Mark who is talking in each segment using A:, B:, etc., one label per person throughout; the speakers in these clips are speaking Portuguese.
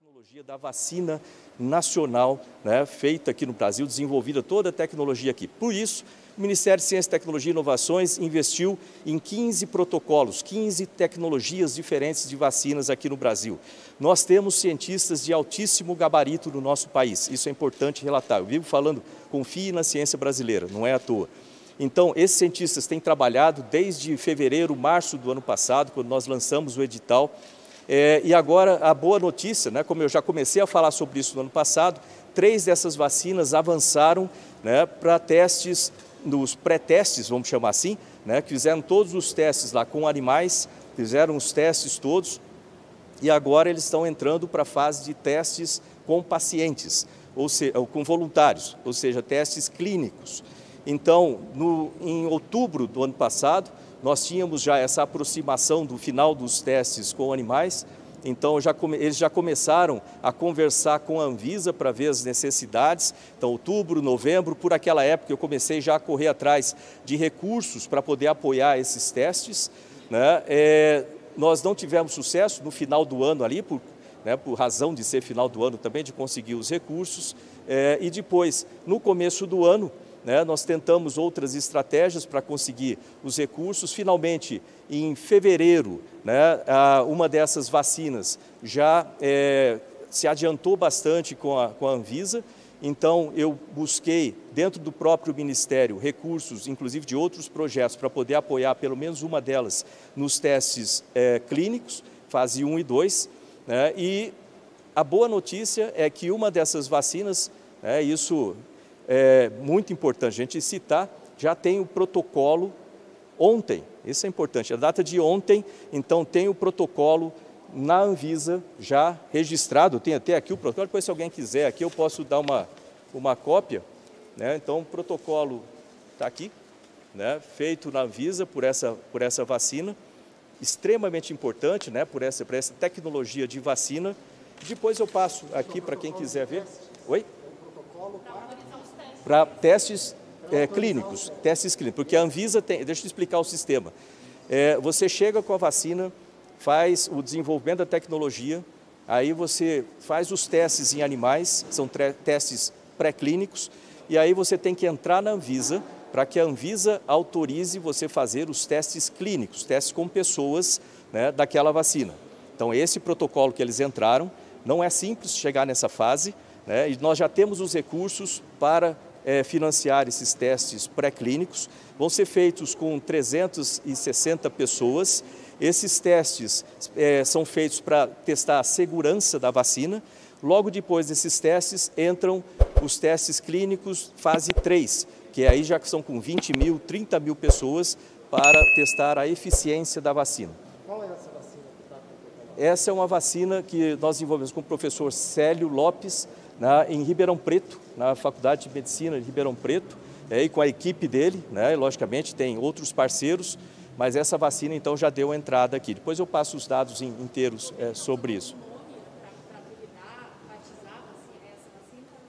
A: tecnologia da vacina nacional, né, feita aqui no Brasil, desenvolvida toda a tecnologia aqui. Por isso, o Ministério de Ciência, Tecnologia e Inovações investiu em 15 protocolos, 15 tecnologias diferentes de vacinas aqui no Brasil. Nós temos cientistas de altíssimo gabarito no nosso país, isso é importante relatar. Eu vivo falando, confie na ciência brasileira, não é à toa. Então, esses cientistas têm trabalhado desde fevereiro, março do ano passado, quando nós lançamos o edital. E agora a boa notícia, né, como eu já comecei a falar sobre isso no ano passado, 3 dessas vacinas avançaram, né, para testes, nos pré-testes, vamos chamar assim, né, que fizeram todos os testes lá com animais, fizeram os testes todos e agora eles estão entrando para a fase de testes com pacientes, ou seja, com voluntários, ou seja, testes clínicos. Então, em outubro do ano passado, nós tínhamos já essa aproximação do final dos testes com animais, então eles já começaram a conversar com a Anvisa para ver as necessidades. Então, outubro, novembro, por aquela época eu comecei já a correr atrás de recursos para poder apoiar esses testes, né? Nós não tivemos sucesso no final do ano ali, por razão de ser final do ano também, de conseguir os recursos, e depois, no começo do ano, nós tentamos outras estratégias para conseguir os recursos. Finalmente, em fevereiro, uma dessas vacinas já se adiantou bastante com a Anvisa. Então, eu busquei, dentro do próprio Ministério, recursos, inclusive de outros projetos, para poder apoiar pelo menos uma delas nos testes clínicos, fase 1 e 2. E a boa notícia é que uma dessas vacinas, isso é muito importante a gente citar, já tem o protocolo ontem, isso é importante, a data de ontem, então tem o protocolo na Anvisa já registrado, tem até aqui o protocolo, depois se alguém quiser aqui eu posso dar uma cópia, então o protocolo está aqui, feito na Anvisa por essa vacina, extremamente importante, por essa tecnologia de vacina. Depois eu passo aqui para quem quiser ver. Oi? Para testes clínicos, porque a Anvisa tem, deixa eu explicar o sistema. Você chega com a vacina, faz o desenvolvimento da tecnologia, aí você faz os testes em animais, são testes pré-clínicos, e aí você tem que entrar na Anvisa, para que a Anvisa autorize você fazer os testes clínicos, testes com pessoas, daquela vacina. Então, esse protocolo que eles entraram, não é simples chegar nessa fase, e nós já temos os recursos para financiar esses testes pré-clínicos. Vão ser feitos com 360 pessoas. Esses testes são feitos para testar a segurança da vacina. Logo depois desses testes, entram os testes clínicos fase 3, que aí já são com 20 mil, 30 mil pessoas para testar a eficiência da vacina.
B: Qual é essa vacina que está?
A: Essa é uma vacina que nós desenvolvemos com o professor Célio Lopes, em Ribeirão Preto, na Faculdade de Medicina de Ribeirão Preto, e com a equipe dele, logicamente tem outros parceiros, mas essa vacina então já deu entrada aqui. Depois eu passo os dados inteiros sobre isso.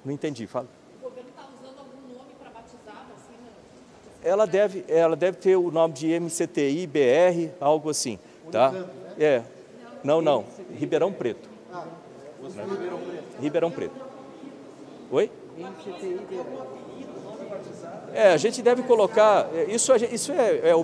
A: Não entendi, fala.
C: O governo está usando algum nome para batizar a vacina?
A: Ela deve ter o nome de MCTI, BR, algo assim, tá? Não, Ribeirão Preto. Ribeirão Preto. Oi? A gente deve colocar, isso é o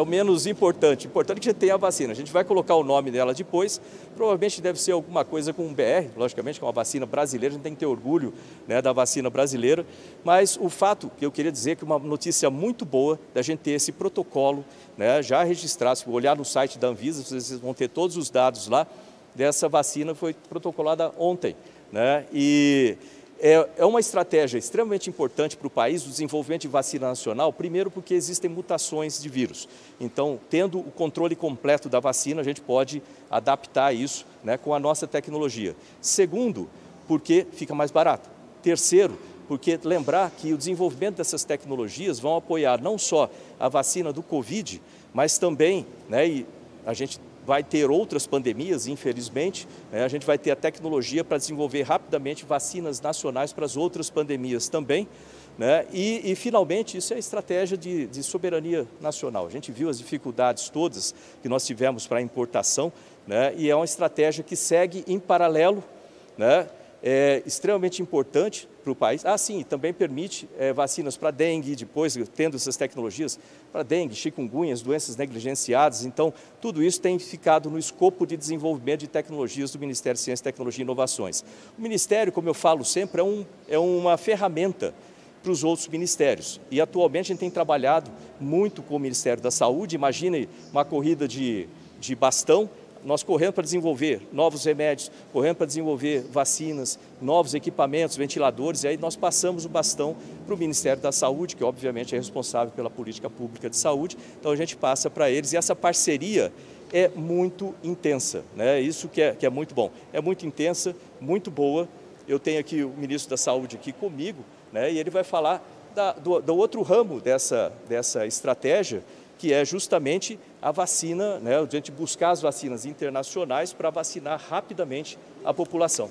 A: menos importante. Importante que a gente tenha a vacina. A gente vai colocar o nome dela depois. Provavelmente deve ser alguma coisa com um BR, logicamente, com uma vacina brasileira. A gente tem que ter orgulho, da vacina brasileira. Mas o fato que eu queria dizer é que uma notícia muito boa da gente ter esse protocolo, já registrado. Se olhar no site da Anvisa, vocês vão ter todos os dados lá. Dessa vacina foi protocolada ontem, E é uma estratégia extremamente importante para o país, o desenvolvimento de vacina nacional, primeiro porque existem mutações de vírus. Então, tendo o controle completo da vacina, a gente pode adaptar isso, com a nossa tecnologia. Segundo, porque fica mais barato. Terceiro, porque lembrar que o desenvolvimento dessas tecnologias vão apoiar não só a vacina do Covid, mas também, e a gente vai ter outras pandemias, infelizmente, a gente vai ter a tecnologia para desenvolver rapidamente vacinas nacionais para as outras pandemias também, E, finalmente, isso é a estratégia de soberania nacional. A gente viu as dificuldades todas que nós tivemos para a importação, E é uma estratégia que segue em paralelo né? É extremamente importante para o país. Sim, também permite vacinas para dengue, depois, tendo essas tecnologias, para dengue, chikungunya, doenças negligenciadas. Então, tudo isso tem ficado no escopo de desenvolvimento de tecnologias do Ministério de Ciência, Tecnologia e Inovações. O Ministério, como eu falo sempre, é uma ferramenta para os outros ministérios. E, atualmente, a gente tem trabalhado muito com o Ministério da Saúde. Imagine uma corrida de bastão, nós correndo para desenvolver novos remédios, correndo para desenvolver vacinas, novos equipamentos, ventiladores, e aí nós passamos o bastão para o Ministério da Saúde, que obviamente é responsável pela política pública de saúde, então a gente passa para eles, e essa parceria é muito intensa, né? Isso que é muito bom, é muito intensa, muito boa. Eu tenho aqui o Ministro da Saúde aqui comigo, né? E ele vai falar do outro ramo dessa estratégia, que é justamente a vacina, né, a gente buscar as vacinas internacionais para vacinar rapidamente a população.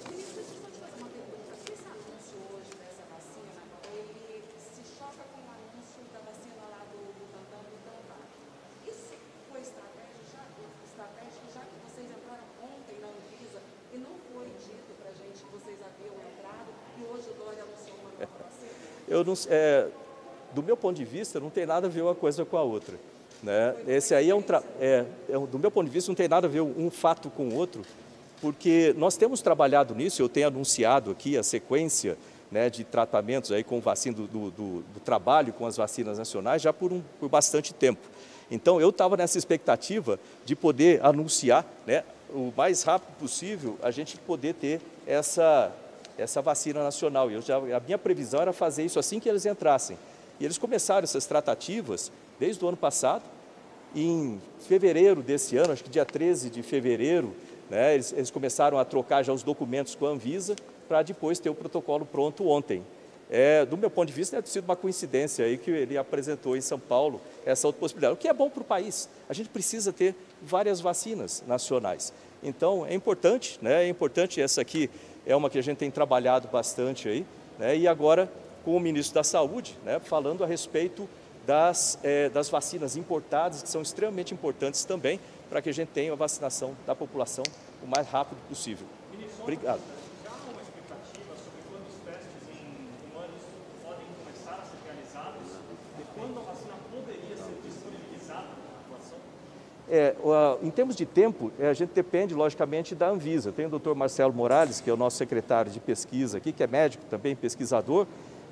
A: Do meu ponto de vista, não tem nada a ver uma coisa com a outra, né? Esse aí do meu ponto de vista, não tem nada a ver um fato com o outro, porque nós temos trabalhado nisso. Eu tenho anunciado aqui a sequência, né, de tratamentos aí com vacina do trabalho com as vacinas nacionais já por bastante tempo. Então, eu estava nessa expectativa de poder anunciar, né, o mais rápido possível, a gente poder ter essa vacina nacional. A minha previsão era fazer isso assim que eles entrassem. E eles começaram essas tratativas desde o ano passado. Em fevereiro desse ano, acho que dia 13 de fevereiro, né, eles começaram a trocar já os documentos com a Anvisa para depois ter o protocolo pronto ontem. Do meu ponto de vista, deve ter sido uma coincidência aí que ele apresentou em São Paulo essa outra possibilidade, o que é bom para o país. A gente precisa ter várias vacinas nacionais. Então, é importante, né? É importante. Essa aqui é uma que a gente tem trabalhado bastante aí, né? E agora com o Ministro da Saúde, né, falando a respeito das vacinas importadas, que são extremamente importantes também, para que a gente tenha a vacinação da população o mais rápido possível. Obrigado.
D: Já há uma expectativa sobre quando os testes em humanos podem começar a ser realizados e quando a vacina poderia ser disponibilizada para a população?
A: Em termos de tempo, a gente depende, logicamente, da Anvisa. Tem o Dr. Marcelo Morales, que é o nosso secretário de pesquisa aqui, que é médico também, pesquisador.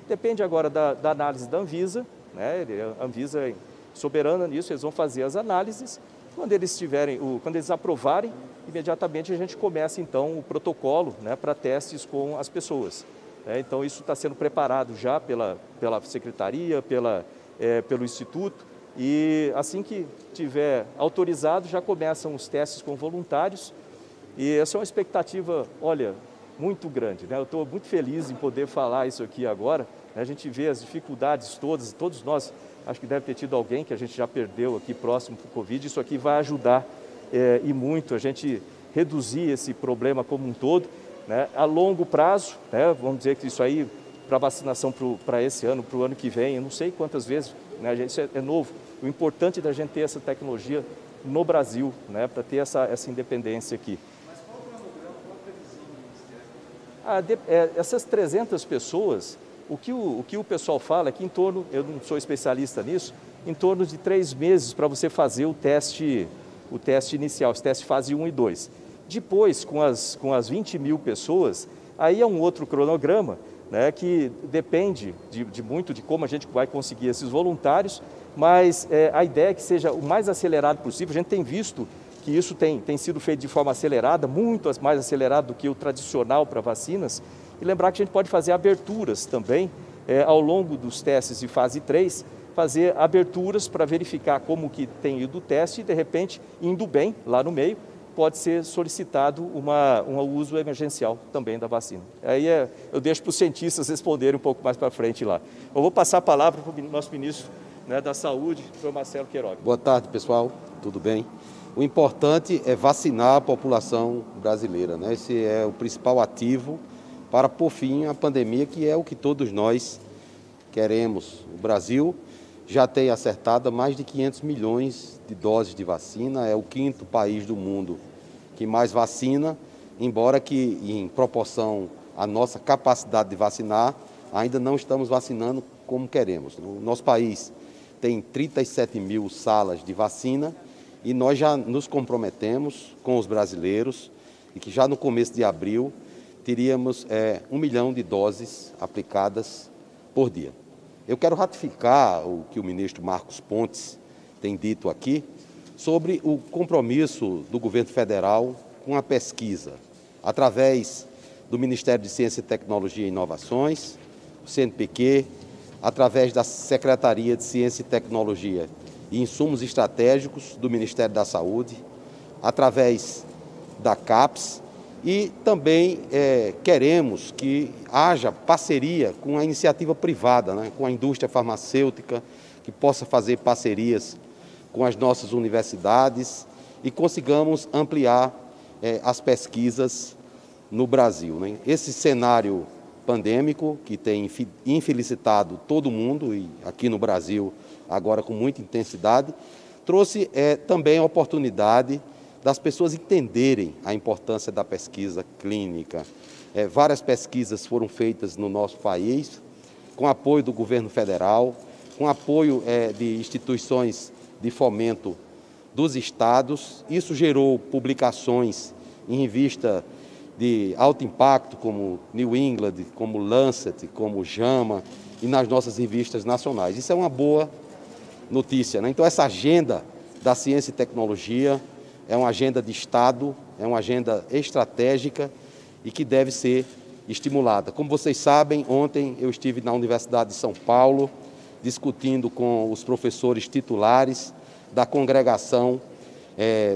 A: Depende agora da análise da Anvisa, né? A Anvisa é soberana nisso, eles vão fazer as análises. Quando eles aprovarem, imediatamente a gente começa então o protocolo, né, para testes com as pessoas. Então isso está sendo preparado já pela secretaria, pelo Instituto, e assim que tiver autorizado já começam os testes com voluntários. E essa é uma expectativa, olha, muito grande, né? Eu estou muito feliz em poder falar isso aqui agora. A gente vê as dificuldades todos nós, acho que deve ter tido alguém que a gente já perdeu aqui próximo para o Covid. Isso aqui vai ajudar e muito a gente reduzir esse problema como um todo, né? A longo prazo, né? Vamos dizer que isso aí para vacinação para esse ano, para o ano que vem, eu não sei quantas vezes, né? Isso é novo. O importante é da gente ter essa tecnologia no Brasil, né? Para ter essa independência aqui.
B: Mas qual o cronograma, qual a previsão do Ministério?
A: Essas 300 pessoas, o que o pessoal fala é que em torno, eu não sou especialista nisso, em torno de 3 meses para você fazer o teste inicial, esse teste fase 1 e 2. Depois, com as 20 mil pessoas, aí é um outro cronograma, né, que depende muito de como a gente vai conseguir esses voluntários, mas a ideia é que seja o mais acelerado possível. A gente tem visto que isso tem sido feito de forma acelerada, muito mais acelerado do que o tradicional para vacinas. E lembrar que a gente pode fazer aberturas também, ao longo dos testes de fase 3, fazer aberturas para verificar como que tem ido o teste e, de repente, indo bem lá no meio, pode ser solicitado um uso emergencial também da vacina. Aí eu deixo para os cientistas responderem um pouco mais para frente lá. Eu vou passar a palavra para o nosso ministro, né, da Saúde, o senhor Marcelo Queiroga.
E: Boa tarde, pessoal. Tudo bem? O importante é vacinar a população brasileira, né? Esse é o principal ativo para pôr fim à pandemia, que é o que todos nós queremos. O Brasil já tem acertado mais de 500 milhões de doses de vacina, é o 5º país do mundo que mais vacina, embora que em proporção à nossa capacidade de vacinar, ainda não estamos vacinando como queremos. O nosso país tem 37 mil salas de vacina e nós já nos comprometemos com os brasileiros e que já no começo de abril teríamos 1 milhão de doses aplicadas por dia. Eu quero ratificar o que o ministro Marcos Pontes tem dito aqui sobre o compromisso do governo federal com a pesquisa, através do Ministério de Ciência, Tecnologia e Inovações, o CNPq, através da Secretaria de Ciência e Tecnologia e Insumos Estratégicos do Ministério da Saúde, através da CAPES, e também queremos que haja parceria com a iniciativa privada, né, com a indústria farmacêutica, que possa fazer parcerias com as nossas universidades e consigamos ampliar as pesquisas no Brasil, né? Esse cenário pandêmico que tem infelicitado todo mundo e aqui no Brasil agora com muita intensidade, trouxe também a oportunidade das pessoas entenderem a importância da pesquisa clínica. Várias pesquisas foram feitas no nosso país, com apoio do governo federal, com apoio de instituições de fomento dos estados. Isso gerou publicações em revista de alto impacto, como New England, como Lancet, como JAMA, e nas nossas revistas nacionais. Isso é uma boa notícia, né? Então, essa agenda da ciência e tecnologia é uma agenda de Estado, é uma agenda estratégica e que deve ser estimulada. Como vocês sabem, ontem eu estive na Universidade de São Paulo, discutindo com os professores titulares da congregação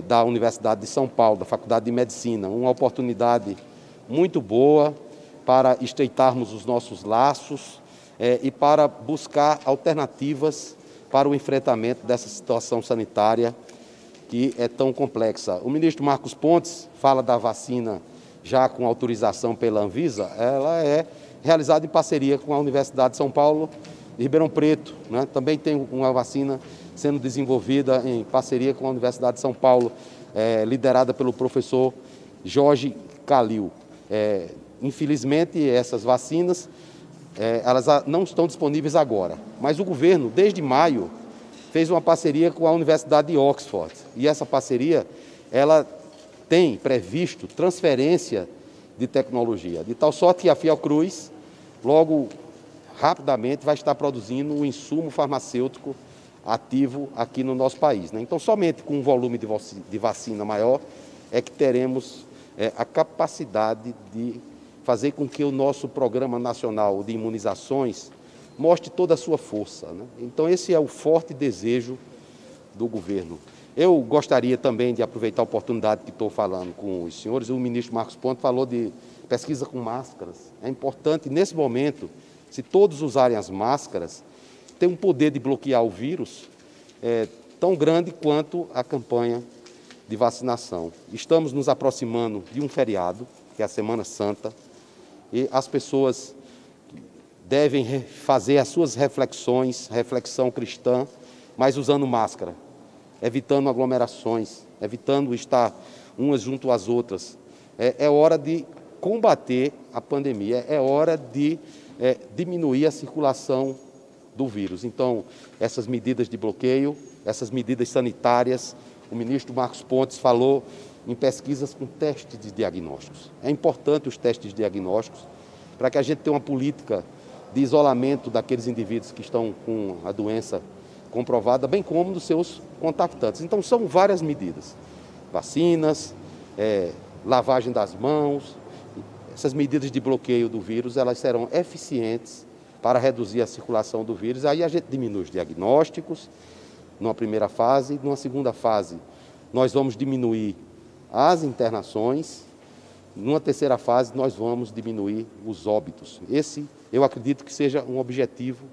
E: da Universidade de São Paulo, da Faculdade de Medicina. Uma oportunidade muito boa para estreitarmos os nossos laços e para buscar alternativas para o enfrentamento dessa situação sanitária que é tão complexa. O ministro Marcos Pontes fala da vacina já com autorização pela Anvisa. Ela é realizada em parceria com a Universidade de São Paulo de Ribeirão Preto, né? Também tem uma vacina sendo desenvolvida em parceria com a Universidade de São Paulo, liderada pelo professor Jorge Calil. Infelizmente, essas vacinas elas não estão disponíveis agora, mas o governo, desde maio, fez uma parceria com a Universidade de Oxford. E essa parceria ela tem previsto transferência de tecnologia, de tal sorte que a Fiocruz, logo, rapidamente, vai estar produzindo um insumo farmacêutico ativo aqui no nosso país, né? Então, somente com um volume de vacina maior é que teremos a capacidade de fazer com que o nosso Programa Nacional de Imunizações mostre toda a sua força, né? Então, esse é o forte desejo do governo. Eu gostaria também de aproveitar a oportunidade que estou falando com os senhores. O ministro Marcos Pontes falou de pesquisa com máscaras. É importante, nesse momento, se todos usarem as máscaras, tem um poder de bloquear o vírus tão grande quanto a campanha de vacinação. Estamos nos aproximando de um feriado, que é a Semana Santa, e as pessoas devem fazer as suas reflexões, reflexão cristã, mas usando máscara, evitando aglomerações, evitando estar umas junto às outras. É hora de combater a pandemia, é hora de diminuir a circulação do vírus. Então, essas medidas de bloqueio, essas medidas sanitárias, o ministro Marcos Pontes falou em pesquisas com testes de diagnósticos. É importante os testes de diagnósticos para que a gente tenha uma política de isolamento daqueles indivíduos que estão com a doença comprovada, bem como dos seus contactantes. Então, são várias medidas. Vacinas, lavagem das mãos. Essas medidas de bloqueio do vírus, elas serão eficientes para reduzir a circulação do vírus. Aí a gente diminui os diagnósticos, numa primeira fase. Numa segunda fase, nós vamos diminuir as internações. Numa terceira fase, nós vamos diminuir os óbitos. Esse, eu acredito que seja um objetivo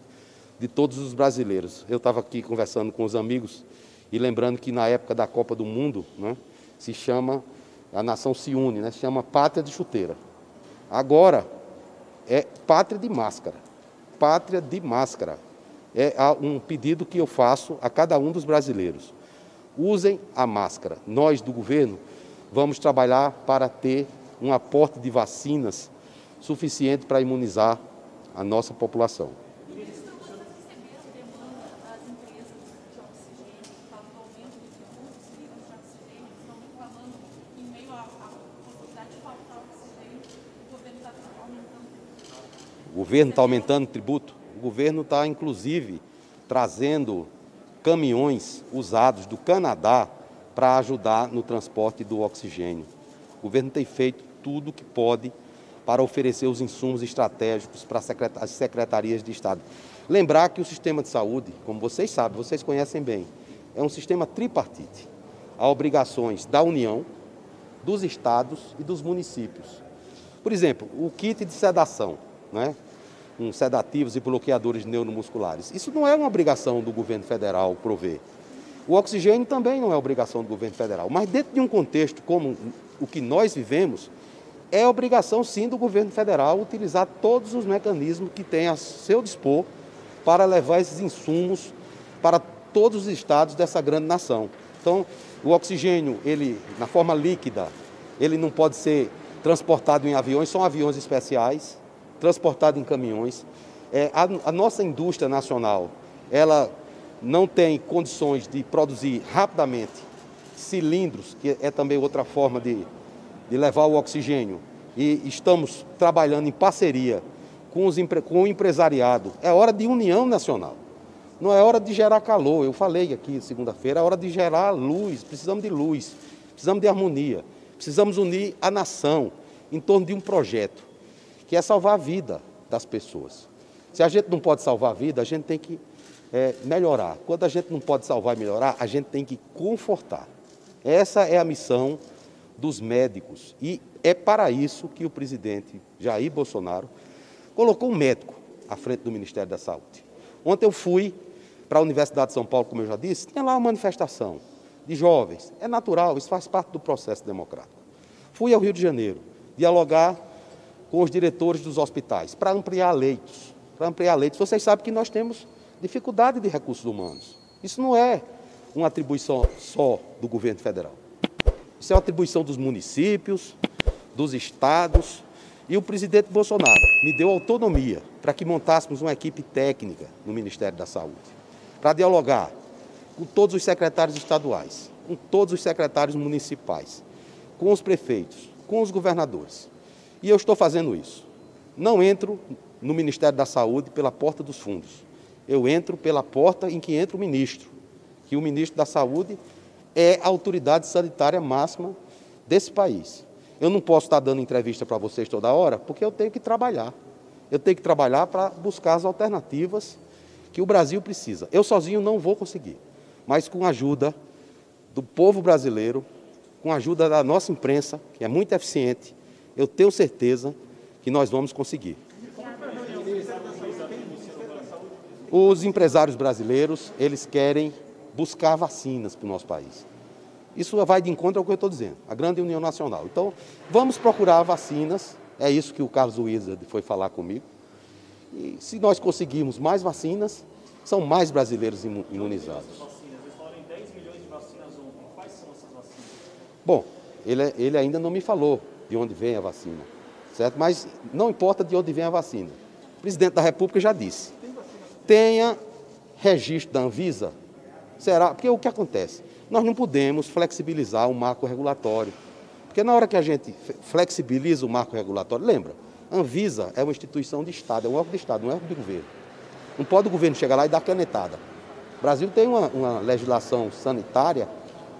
E: de todos os brasileiros. Eu estava aqui conversando com os amigos e lembrando que na época da Copa do Mundo, né, a nação se une, né, se chama Pátria de Chuteira. Agora é Pátria de Máscara. Pátria de Máscara. É um pedido que eu faço a cada um dos brasileiros. Usem a máscara. Nós, do governo, vamos trabalhar para ter um aporte de vacinas suficiente para imunizar a nossa população. O governo está aumentando o tributo? O governo está, inclusive, trazendo caminhões usados do Canadá para ajudar no transporte do oxigênio. O governo tem feito tudo o que pode para oferecer os insumos estratégicos para as secretarias de Estado. Lembrar que o sistema de saúde, como vocês sabem, vocês conhecem bem, é um sistema tripartite. Há obrigações da União, dos estados e dos municípios. Por exemplo, o kit de sedação, né? Com sedativos e bloqueadores neuromusculares. Isso não é uma obrigação do governo federal prover. O oxigênio também não é obrigação do governo federal. Mas dentro de um contexto como o que nós vivemos, é obrigação sim do governo federal utilizar todos os mecanismos que tem a seu dispor para levar esses insumos para todos os estados dessa grande nação. Então, o oxigênio, ele, na forma líquida, ele não pode ser transportado em aviões, são aviões especiais, transportado em caminhões. A nossa indústria nacional, ela não tem condições de produzir rapidamente cilindros, que é também outra forma de levar o oxigênio. E estamos trabalhando em parceria com o empresariado. É hora de união nacional. Não é hora de gerar calor. Eu falei aqui segunda-feira, é hora de gerar luz. Precisamos de luz, precisamos de harmonia. Precisamos unir a nação em torno de um projeto, que é salvar a vida das pessoas. Se a gente não pode salvar a vida, a gente tem que melhorar. Quando a gente não pode salvar e melhorar, a gente tem que confortar. Essa é a missão dos médicos e é para isso que o presidente Jair Bolsonaro colocou um médico à frente do Ministério da Saúde. Ontem eu fui para a Universidade de São Paulo, como eu já disse, tinha lá uma manifestação de jovens. É natural, isso faz parte do processo democrático. Fui ao Rio de Janeiro dialogar com os diretores dos hospitais para ampliar leitos. Vocês sabem que nós temos dificuldade de recursos humanos. Isso não é uma atribuição só do governo federal. Isso é uma atribuição dos municípios, dos estados. E o presidente Bolsonaro me deu autonomia para que montássemos uma equipe técnica no Ministério da Saúde, para dialogar com todos os secretários estaduais, com todos os secretários municipais, com os prefeitos, com os governadores. E eu estou fazendo isso. Não entro no Ministério da Saúde pela porta dos fundos. Eu entro pela porta em que entra o ministro, que o ministro da Saúde é a autoridade sanitária máxima desse país. Eu não posso estar dando entrevista para vocês toda hora, porque eu tenho que trabalhar. Eu tenho que trabalhar para buscar as alternativas que o Brasil precisa. Eu sozinho não vou conseguir, mas com a ajuda do povo brasileiro, com a ajuda da nossa imprensa, que é muito eficiente, eu tenho certeza que nós vamos conseguir. Os empresários brasileiros, eles querem buscar vacinas para o nosso país. Isso vai de encontro ao que eu estou dizendo, a grande união nacional. Então, vamos procurar vacinas, é isso que o Carlos Wizard foi falar comigo. E se nós conseguirmos mais vacinas, são mais brasileiros imunizados.
D: Eles falaram em 10 milhões de vacinas ontem. Quais são essas vacinas?
E: Bom, ele ainda não me falou de onde vem a vacina, certo? Mas não importa de onde vem a vacina. O presidente da República já disse, tenha registro da Anvisa. Será? Porque o que acontece? Nós não podemos flexibilizar o marco regulatório. Porque na hora que a gente flexibiliza o marco regulatório, lembra, a Anvisa é uma instituição de Estado, é um órgão de Estado, não é um órgão de governo. Não pode o governo chegar lá e dar canetada. O Brasil tem uma legislação sanitária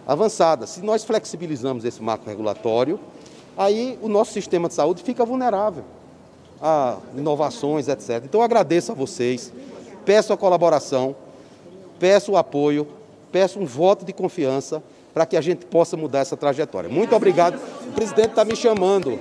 E: avançada. Se nós flexibilizamos esse marco regulatório, aí o nosso sistema de saúde fica vulnerável a inovações, etc. Então eu agradeço a vocês, peço a colaboração, peço o apoio, peço um voto de confiança para que a gente possa mudar essa trajetória. Muito obrigado. O presidente está me chamando.